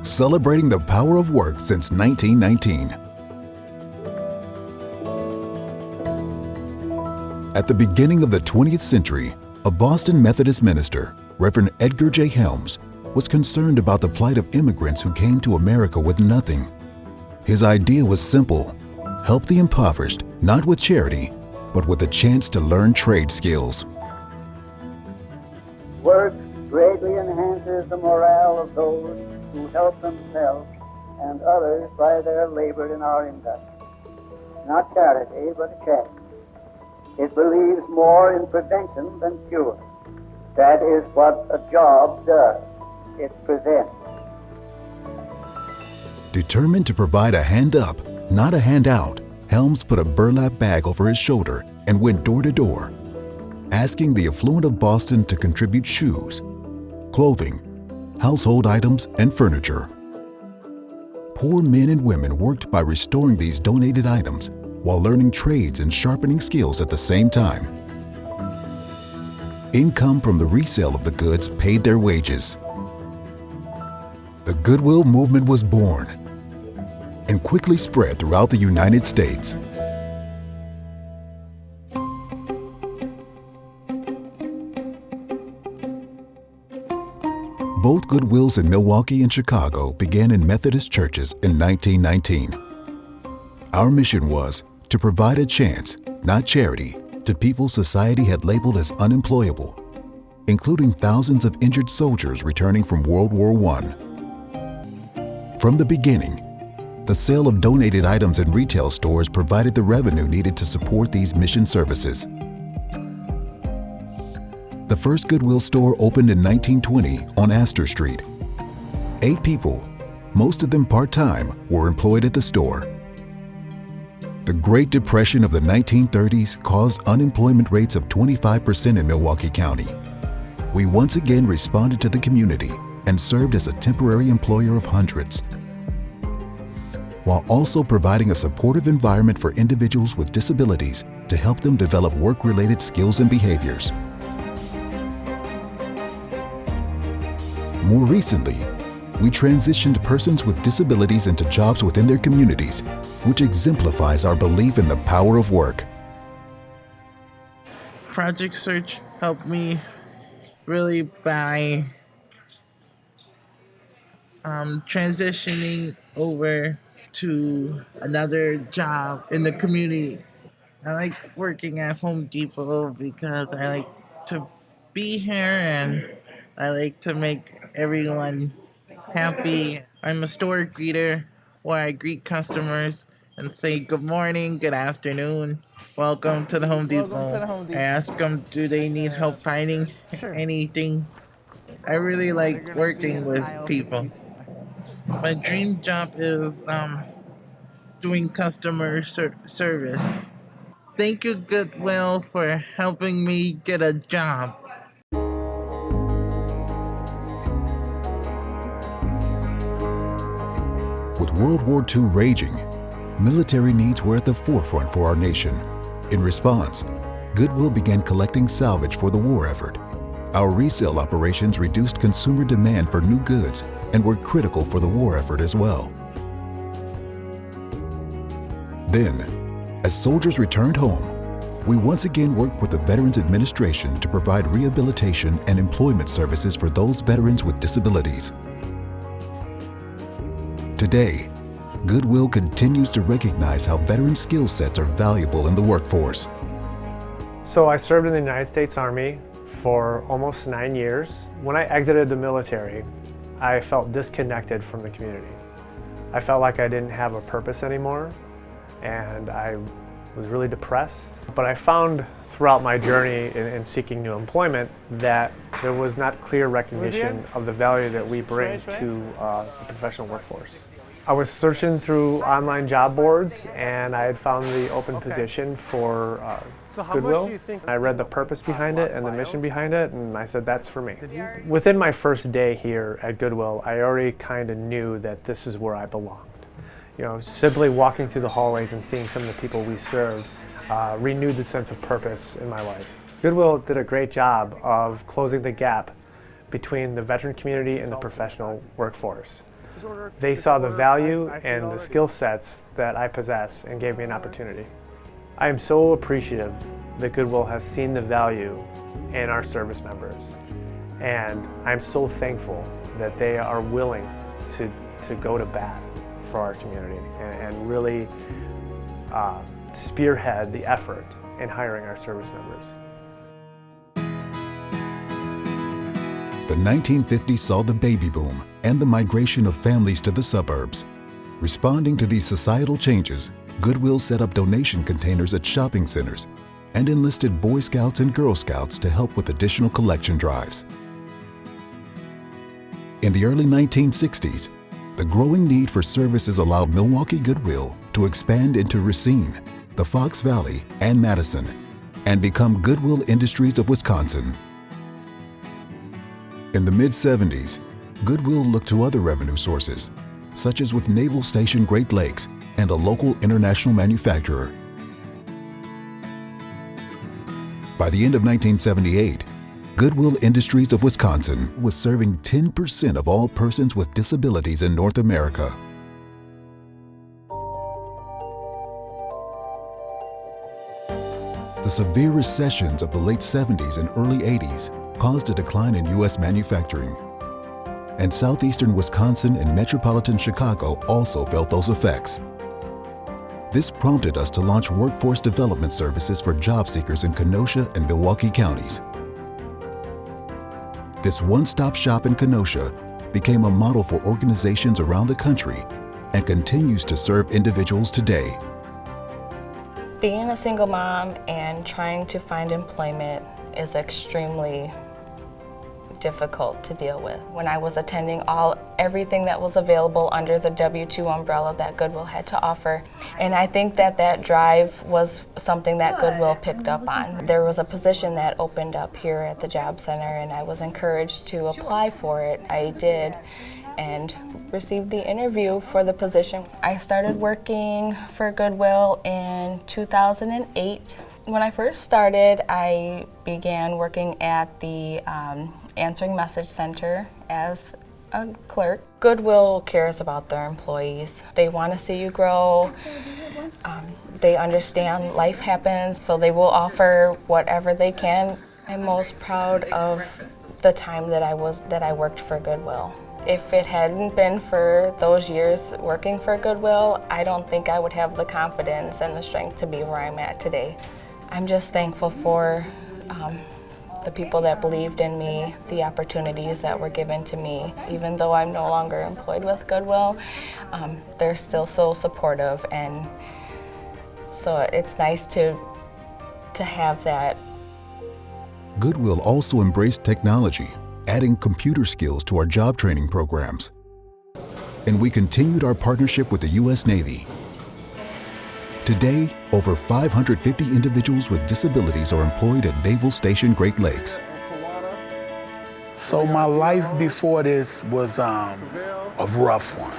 celebrating the power of work since 1919. At the beginning of the 20th century, a Boston Methodist minister, Reverend Edgar J. Helms, was concerned about the plight of immigrants who came to America with nothing. His idea was simple: help the impoverished, not with charity, but with a chance to learn trade skills. Work greatly enhances the morale of those who help themselves and others by their labor in our industry. Not charity, but a check. It believes more in prevention than cure. That is what a job does. It presents. Determined to provide a hand up, not a handout, Helms put a burlap bag over his shoulder and went door to door, asking the affluent of Boston to contribute shoes, clothing, household items, and furniture. Poor men and women worked by restoring these donated items while learning trades and sharpening skills at the same time. Income from the resale of the goods paid their wages. The Goodwill movement was born and quickly spread throughout the United States. Both Goodwills in Milwaukee and Chicago began in Methodist churches in 1919. Our mission was to provide a chance, not charity, to people society had labeled as unemployable, including thousands of injured soldiers returning from World War I. From the beginning, the sale of donated items in retail stores provided the revenue needed to support these mission services. The first Goodwill store opened in 1920 on Astor Street. 8 people, most of them part-time, were employed at the store. The Great Depression of the 1930s caused unemployment rates of 25% in Milwaukee County. We once again responded to the community and served as a temporary employer of hundreds, while also providing a supportive environment for individuals with disabilities to help them develop work-related skills and behaviors. More recently, we transitioned persons with disabilities into jobs within their communities, which exemplifies our belief in the power of work. Project Search helped me really by transitioning over to another job in the community. I like working at Home Depot because I like to be here and I like to make everyone happy. I'm a store greeter where I greet customers and say good morning, good afternoon, welcome to the Home Depot. I ask them, do they need help finding anything? I really like working with people. My dream job is doing customer service. Thank you, Goodwill, for helping me get a job. With World War II raging, military needs were at the forefront for our nation. In response, Goodwill began collecting salvage for the war effort. Our resale operations reduced consumer demand for new goods and were critical for the war effort as well. Then, as soldiers returned home, we once again worked with the Veterans Administration to provide rehabilitation and employment services for those veterans with disabilities. Today, Goodwill continues to recognize how veteran skill sets are valuable in the workforce. So I served in the United States Army for almost 9 years. When I exited the military, I felt disconnected from the community. I felt like I didn't have a purpose anymore, and I was really depressed. But I found throughout my journey in seeking new employment that there was not clear recognition of the value that we bring to the professional workforce. I was searching through online job boards and I had found the open position for Goodwill. I read the purpose behind it and the mission behind it, and I said, that's for me. Within my first day here at Goodwill, I already kind of knew that this is where I belonged. You know, simply walking through the hallways and seeing some of the people we served renewed the sense of purpose in my life. Goodwill did a great job of closing the gap between the veteran community and the professional workforce. They saw the value and the skill sets that I possess and gave me an opportunity. I am so appreciative that Goodwill has seen the value in our service members. And I'm so thankful that they are willing to go to bat for our community and really spearhead the effort in hiring our service members. The 1950s saw the baby boom and the migration of families to the suburbs. Responding to these societal changes, Goodwill set up donation containers at shopping centers and enlisted Boy Scouts and Girl Scouts to help with additional collection drives. In the early 1960s, the growing need for services allowed Milwaukee Goodwill to expand into Racine, the Fox Valley, and Madison, and become Goodwill Industries of Wisconsin. In the mid-70s, Goodwill looked to other revenue sources, such as with Naval Station Great Lakes and a local international manufacturer. By the end of 1978, Goodwill Industries of Wisconsin was serving 10% of all persons with disabilities in North America. The severe recessions of the late 70s and early 80s caused a decline in U.S. manufacturing. And southeastern Wisconsin and metropolitan Chicago also felt those effects. This prompted us to launch workforce development services for job seekers in Kenosha and Milwaukee counties. This one-stop shop in Kenosha became a model for organizations around the country and continues to serve individuals today. Being a single mom and trying to find employment is extremely difficult to deal with. When I was attending everything that was available under the W-2 umbrella that Goodwill had to offer, and I think that drive was something that Goodwill picked up on. There was a position that opened up here at the job center, and I was encouraged to apply for it. I did, and received the interview for the position. I started working for Goodwill in 2008. When I first started, I began working at the answering message center as a clerk. Goodwill cares about their employees. They want to see you grow. They understand life happens, so they will offer whatever they can. I'm most proud of the time that I worked for Goodwill. If it hadn't been for those years working for Goodwill, I don't think I would have the confidence and the strength to be where I'm at today. I'm just thankful for the people that believed in me, the opportunities that were given to me. Even though I'm no longer employed with Goodwill, they're still so supportive, and so it's nice to have that. Goodwill also embraced technology, adding computer skills to our job training programs. And we continued our partnership with the U.S. Navy. Today, over 550 individuals with disabilities are employed at Naval Station Great Lakes. So my life before this was a rough one.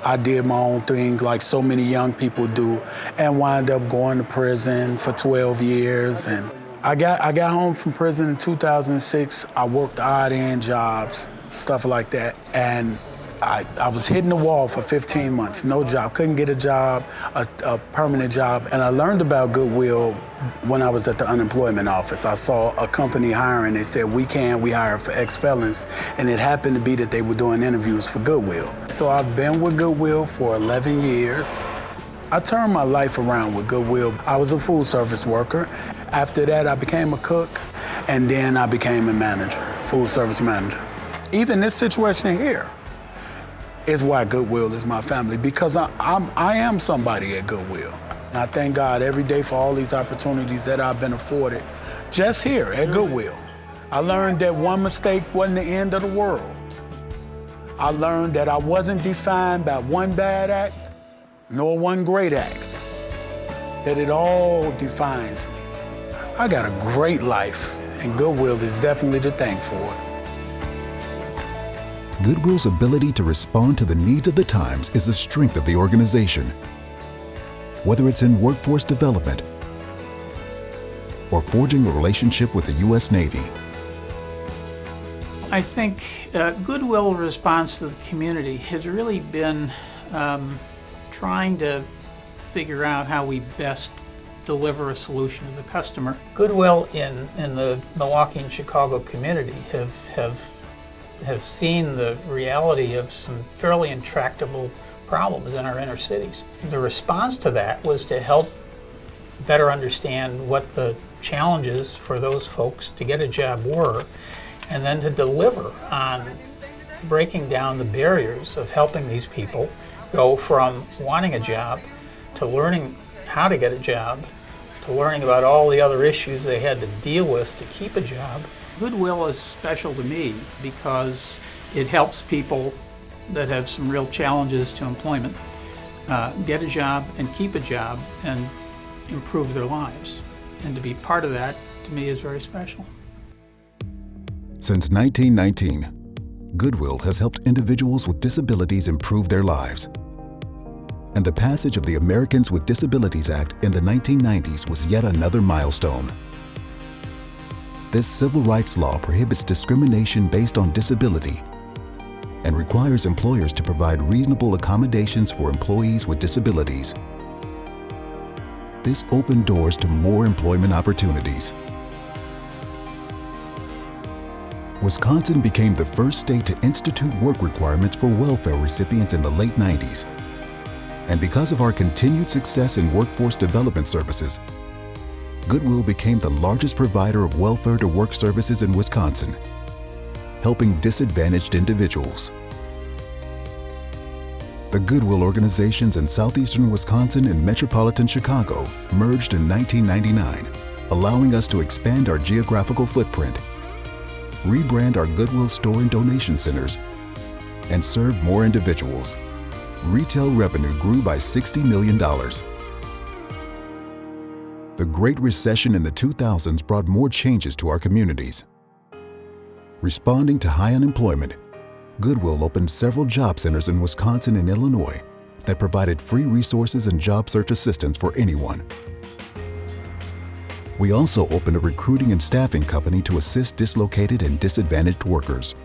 I did my own thing like so many young people do and wind up going to prison for 12 years. And I got home from prison in 2006. I worked odd-end jobs, stuff like that. And I was hitting the wall for 15 months, no job, couldn't get a job, a permanent job. And I learned about Goodwill when I was at the unemployment office. I saw a company hiring. They said, we hire for ex-felons. And it happened to be that they were doing interviews for Goodwill. So I've been with Goodwill for 11 years. I turned my life around with Goodwill. I was a food service worker. After that, I became a cook, and then I became a manager, food service manager. Even this situation here is why Goodwill is my family, because I am somebody at Goodwill. And I thank God every day for all these opportunities that I've been afforded just here at Goodwill. I learned that one mistake wasn't the end of the world. I learned that I wasn't defined by one bad act, nor one great act, that it all defines me. I got a great life, and Goodwill is definitely to thank for it. Goodwill's ability to respond to the needs of the times is a strength of the organization. Whether it's in workforce development or forging a relationship with the U.S. Navy, I think Goodwill response to the community has really been trying to figure out how we best deliver a solution to the customer. Goodwill in the Milwaukee and Chicago community have seen the reality of some fairly intractable problems in our inner cities. The response to that was to help better understand what the challenges for those folks to get a job were, and then to deliver on breaking down the barriers of helping these people go from wanting a job to learning how to get a job to learning about all the other issues they had to deal with to keep a job. Goodwill is special to me because it helps people that have some real challenges to employment get a job and keep a job and improve their lives. And to be part of that, to me, is very special. Since 1919, Goodwill has helped individuals with disabilities improve their lives. And the passage of the Americans with Disabilities Act in the 1990s was yet another milestone. This civil rights law prohibits discrimination based on disability and requires employers to provide reasonable accommodations for employees with disabilities. This opened doors to more employment opportunities. Wisconsin became the first state to institute work requirements for welfare recipients in the late 90s. And because of our continued success in workforce development services, Goodwill became the largest provider of welfare-to-work services in Wisconsin, helping disadvantaged individuals. The Goodwill organizations in southeastern Wisconsin and metropolitan Chicago merged in 1999, allowing us to expand our geographical footprint, rebrand our Goodwill store and donation centers, and serve more individuals. Retail revenue grew by $60 million. The Great Recession in the 2000s brought more changes to our communities. Responding to high unemployment, Goodwill opened several job centers in Wisconsin and Illinois that provided free resources and job search assistance for anyone. We also opened a recruiting and staffing company to assist dislocated and disadvantaged workers.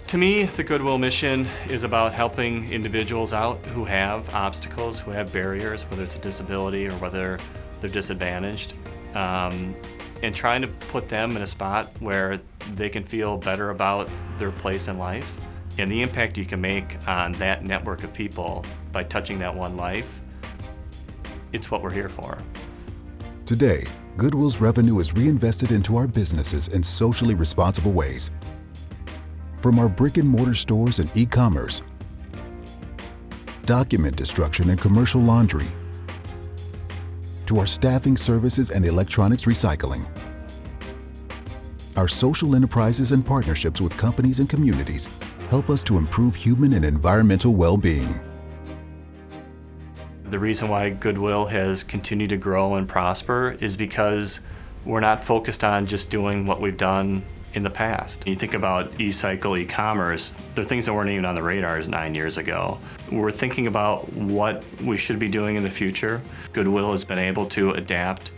To me, the Goodwill mission is about helping individuals out who have obstacles, who have barriers, whether it's a disability or whether they're disadvantaged, and trying to put them in a spot where they can feel better about their place in life and the impact you can make on that network of people by touching that one life. It's what we're here for. Today, Goodwill's revenue is reinvested into our businesses in socially responsible ways. From our brick-and-mortar stores and e-commerce, document destruction and commercial laundry, to our staffing services and electronics recycling. Our social enterprises and partnerships with companies and communities help us to improve human and environmental well-being. The reason why Goodwill has continued to grow and prosper is because we're not focused on just doing what we've done in the past. You think about e-cycle, e-commerce, they're things that weren't even on the radars 9 years ago. We're thinking about what we should be doing in the future. Goodwill has been able to adapt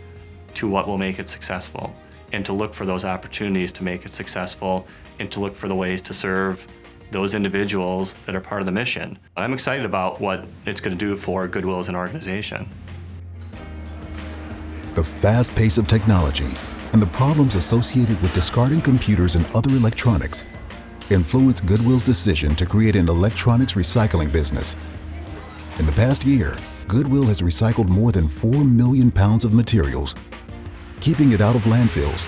to what will make it successful and to look for those opportunities to make it successful and to look for the ways to serve those individuals that are part of the mission. I'm excited about what it's going to do for Goodwill as an organization. The fast pace of technology and the problems associated with discarding computers and other electronics influenced Goodwill's decision to create an electronics recycling business. In the past year, Goodwill has recycled more than 4 million pounds of materials, keeping it out of landfills,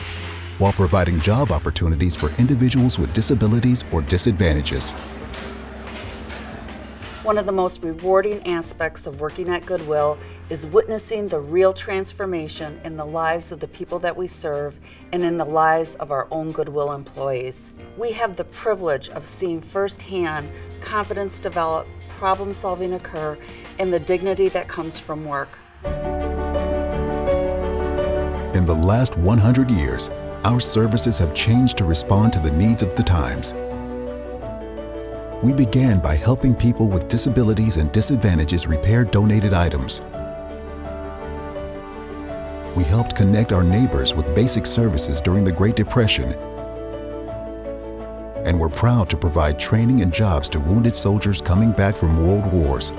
while providing job opportunities for individuals with disabilities or disadvantages. One of the most rewarding aspects of working at Goodwill is witnessing the real transformation in the lives of the people that we serve and in the lives of our own Goodwill employees. We have the privilege of seeing firsthand confidence develop, problem solving occur, and the dignity that comes from work. In the last 100 years, our services have changed to respond to the needs of the times. We began by helping people with disabilities and disadvantages repair donated items. we helped connect our neighbors with basic services during the Great Depression, and we're proud to provide training and jobs to wounded soldiers coming back from world wars.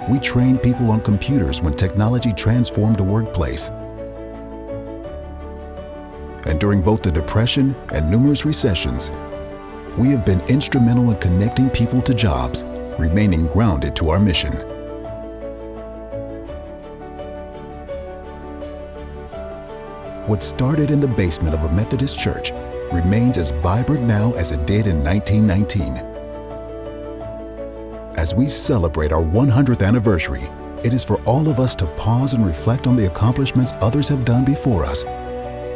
We trained people on computers when technology transformed the workplace. And during both the Depression and numerous recessions, we have been instrumental in connecting people to jobs, remaining grounded to our mission. What started in the basement of a Methodist church remains as vibrant now as it did in 1919. As we celebrate our 100th anniversary, it is for all of us to pause and reflect on the accomplishments others have done before us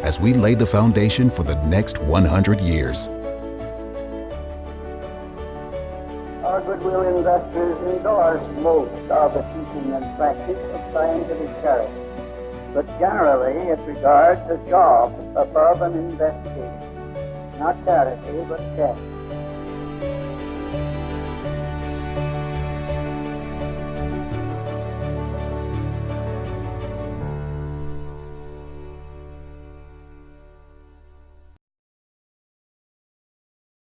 as we lay the foundation for the next 100 years. Our Goodwill investors endorse most of the teaching and practice of scientific charity, but generally it regards a job above an investigation, not charity, but check.